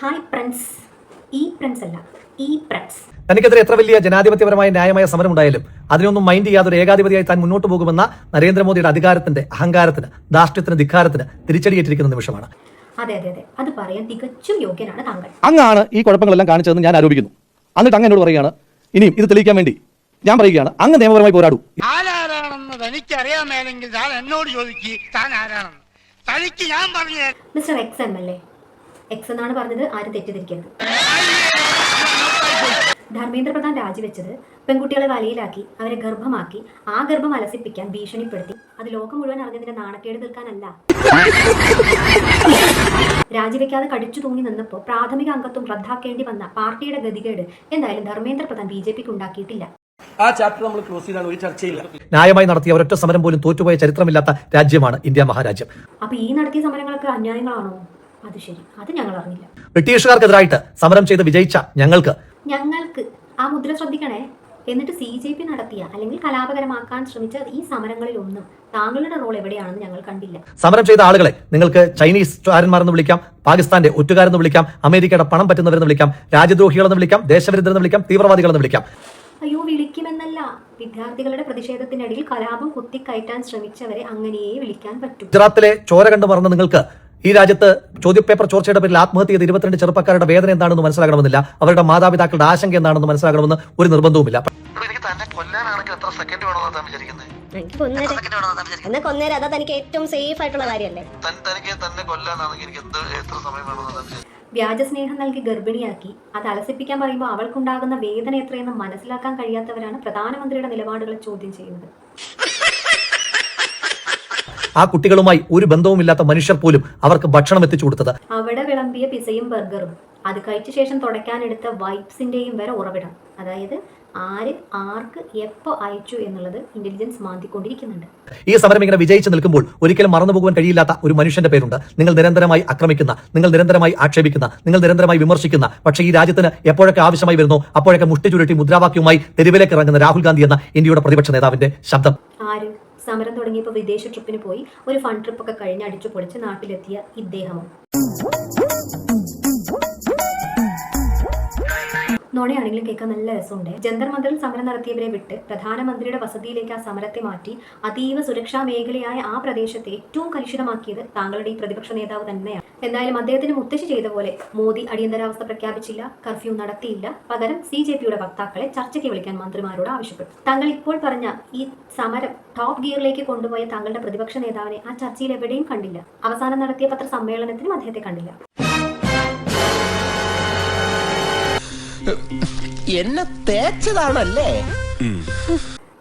Hi friends. Friends അല്ല, friends. തനിക്കെതിരെ എത്ര വലിയ ജനാധിപത്യപരമായ ന്യായമായ സമരം ഉണ്ടായാലും അതിനൊന്നും മൈൻഡ് ചെയ്യാതെ ഒരു ഏകാധിപതിയായി താൻ മുന്നോട്ട് പോകുമെന്ന നരേന്ദ്രമോദിയുടെ അധികാരത്തിന്റെ അഹങ്കാരത്തിന് ധാർഷ്ട്യത്തിന് ധിക്കാരത്തിന് തിരിച്ചടിയേറ്റിരിക്കുന്ന നിമിഷമാണ്. അതെ അതെ അതെ, അത് പറയാൻ തികച്ചും യോഗ്യനാണ് താങ്കൾ. അങ്ങാണ് ഈ കുഴപ്പങ്ങളെല്ലാം കാണിച്ചതെന്ന് ഞാൻ ആരോപിക്കുന്നു. എന്നിട്ട് അങ്ങ് എന്നോട് പറയുകയാണ്, ഇനിയും ഇത് തെളിയിക്കാൻ വേണ്ടി ഞാൻ പറയുകയാണ്, അങ്ങ് നിയമപരമായി പോരാടൂ. ആരാണെന്ന് തനിക്കറിയാമേലെങ്കിൽ താൻ എന്നോട് ചോദിക്കുക, താൻ ആരാണെന്ന് തനിക്ക് ഞാൻ പറഞ്ഞു. മിസ്റ്റർ എക്സ് MLA, എക്സ് എന്നാണ് പറഞ്ഞത്, ആരും തെറ്റിദ്ധരിക്കരുത്. ധർമ്മേന്ദ്ര പ്രധാൻ രാജിവെച്ചത് പെൺകുട്ടികളെ വലയിലാക്കി അവരെ ഗർഭമാക്കി ആ ഗർഭം അലസിപ്പിക്കാൻ ഭീഷണിപ്പെടുത്തി അത് ലോകം മുഴുവൻ അറിഞ്ഞതിന്റെ നാണക്കേട് തീർക്കാനല്ല. രാജിവെക്കാതെ കടിച്ചു തൂങ്ങി നിന്നപ്പോൾ പ്രാഥമിക അംഗത്വം റദ്ദാക്കേണ്ടി വന്ന പാർട്ടിയുടെ ഗതികേട് എന്തായാലും ധർമ്മേന്ദ്ര പ്രധാൻ BJPക്ക് ഉണ്ടാക്കിയിട്ടില്ല. ആ ചാപ്റ്റർ നമ്മൾ ക്ലോസ് ചെയ്താണ്, ഒരു ചർച്ചയില്ല. ന്യായമായി നടത്തിയ ഒരൊറ്റ സമരം പോലും തോറ്റുപോയ ചരിത്രമില്ലാത്ത രാജ്യമാണ് ഇന്ത്യ മഹാരാജ്യം. അപ്പൊ ഈ നടത്തിയ സമരങ്ങളൊക്കെ അന്യായങ്ങളാണോ? അത് ശരി, അത് ഞങ്ങൾ അറിഞ്ഞില്ല. ബ്രിട്ടീഷുകാർക്കെതിരായിട്ട് സമരം ചെയ്ത് വിജയിച്ച ഞങ്ങൾക്ക് ആ മുദ്ര ശ്രദ്ധിക്കണേ. എന്നിട്ട് CJP നടത്തിയ അല്ലെങ്കിൽ കലാപകരമാക്കാൻ ശ്രമിച്ച ഈ സമരങ്ങളിലൊന്നും താങ്കളുടെ റോൾ എവിടെയാണെന്ന് ഞങ്ങൾ കണ്ടില്ല. സമരം ചെയ്ത ആളുകളെ നിങ്ങൾക്ക് ചൈനീസ് ചാരന്മാരെന്ന് വിളിക്കാം, പാകിസ്ഥാന്റെ ഒറ്റുകാരെന്ന് വിളിക്കാം, അമേരിക്കയുടെ പണം പറ്റുന്നവരെന്ന് വിളിക്കാം, രാജ്യദ്രോഹികളെന്ന് വിളിക്കാം, ദേശവിരുദ്ധരെന്ന് വിളിക്കാം, തീവ്രവാദികളെന്ന് വിളിക്കാം. അയ്യോ, വിളിക്കുമെന്നല്ല, വിദ്യാർത്ഥികളുടെ പ്രതിഷേധത്തിനിടയിൽ കലാപം കുത്തിക്കയറ്റാൻ ശ്രമിച്ചവരെ അങ്ങനെയേ വിളിക്കാൻ പറ്റൂ. ഗുജറാത്തിലെ ചോര കണ്ടു മറന്ന നിങ്ങൾക്ക് ഈ രാജ്യത്ത് ചോദ്യപേപ്പർ ചോർച്ചയുടെ പേരിൽ ആത്മഹത്യ ചെയ്ത 22 ചെറുപ്പക്കാരുടെ വേദന എന്താണെന്ന് മനസ്സിലാകണമെന്നില്ല, അവരുടെ മാതാപിതാക്കളുടെ ആശങ്ക എന്താണെന്ന് മനസ്സിലാകണമെന്ന് ഒരു നിർബന്ധവുമില്ല. വ്യാജസ്നേഹം നൽകി ഗർഭിണിയാക്കി അത് അലസിപ്പിക്കാൻ പറയുമ്പോൾ അവൾക്കുണ്ടാകുന്ന വേദന എത്രയെന്ന് മനസ്സിലാക്കാൻ കഴിയാത്തവരാണ് പ്രധാനമന്ത്രിയുടെ നിലപാടുകൾ ചോദ്യം ചെയ്യുന്നത്. ആ കുട്ടികളുമായി ഒരു ബന്ധവുമില്ലാത്ത മനുഷ്യർ പോലും അവർക്ക് ഭക്ഷണം എത്തിച്ചു കൊടുത്തത്. അവിടെ വിളമ്പിയ പിസയും ബർഗറും അത് കഴിച്ച ശേഷം തുടയ്ക്കാനെടുത്ത വൈപ്സിന്റെയും വരെ ഉറവിടം, അതായത് ആര് ആർക്ക് എപ്പോ അയച്ചു എന്നുള്ളത് ഇന്റലിജൻസ് മാന്തിക്കൊണ്ടിരിക്കുന്നുണ്ട്. ഈ സമരം ഇങ്ങനെ വിജയിച്ചു നിൽക്കുമ്പോൾ ഒരിക്കലും മറന്നുപോകാൻ കഴിയില്ലാത്ത ഒരു മനുഷ്യന്റെ പേരുണ്ട്. നിങ്ങൾ നിരന്തരമായി ആക്രമിക്കുന്ന, നിങ്ങൾ നിരന്തരമായി ആക്ഷേപിക്കുന്ന, നിങ്ങൾ നിരന്തരമായി വിമർശിക്കുന്ന, പക്ഷേ ഈ രാജ്യത്തിന് എപ്പോഴൊക്കെ ആവശ്യമായി വരുന്നു അപ്പോഴൊക്കെ മുഷ്ടി ചുരുട്ടി മുദ്രാവാക്യവുമായി തെരുവിലേക്ക് ഇറങ്ങുന്ന രാഹുൽ ഗാന്ധി എന്ന ഇന്ത്യയുടെ പ്രതിപക്ഷ നേതാവിന്റെ ശബ്ദം. ആര് സമരം തുടങ്ങിയപ്പോൾ വിദേശ ട്രിപ്പിന് പോയി ഒരു ഫൺ ട്രിപ്പൊക്കെ കഴിഞ്ഞ് അടിച്ചു പൊളിച്ച് നാട്ടിലെത്തിയ ഇദ്ദേഹമോ? നോണയാണെങ്കിലും കേൾക്കാൻ നല്ല രസമുണ്ട്. ജന്തർ മന്ദറിൽ സമരം നടത്തിയവരെ വിട്ട് പ്രധാനമന്ത്രിയുടെ വസതിയിലേക്ക് ആ സമരത്തെ മാറ്റി അതീവ സുരക്ഷാ മേഖലയായ ആ പ്രദേശത്തെ ഏറ്റവും കലുഷിതമാക്കിയത് താങ്കളുടെ ഈ പ്രതിപക്ഷ നേതാവ് തന്നെയാണ്. എന്തായാലും അദ്ദേഹത്തിന് മുത്തശ്ശി ചെയ്ത പോലെ മോദി അടിയന്തരാവസ്ഥ പ്രഖ്യാപിച്ചില്ല, കർഫ്യൂ നടത്തിയില്ല, പകരം CJPയുടെ വക്താക്കളെ ചർച്ചയ്ക്ക് വിളിക്കാൻ മന്ത്രിമാരോട് ആവശ്യപ്പെട്ടു. താങ്കൾ ഇപ്പോൾ പറഞ്ഞ ഈ സമരം ടോപ്പ് ഗിയറിലേക്ക് കൊണ്ടുപോയ താങ്കളുടെ പ്രതിപക്ഷ നേതാവിനെ ആ ചർച്ചയിൽ എവിടെയും കണ്ടില്ല. അവസാനം നടത്തിയ പത്രസമ്മേളനത്തിലും അദ്ദേഹത്തെ കണ്ടില്ല. എന്നെ തേച്ചതാണല്ലേ?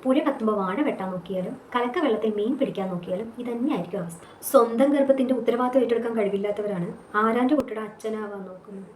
പുഴ കത്തുമ്പോൾ വാഴ വെട്ടാൻ നോക്കിയാലും കലക്ക വെള്ളത്തിൽ മീൻ പിടിക്കാൻ നോക്കിയാലും ഇതന്നെയായിരിക്കും അവസ്ഥ. സ്വന്തം ഗർഭത്തിന്റെ ഉത്തരവാദിത്വം ഏറ്റെടുക്കാൻ കഴിവില്ലാത്തവരാണ് ആരാന്റെ കുട്ടിയുടെ അച്ഛനാവാൻ നോക്കുന്നത്.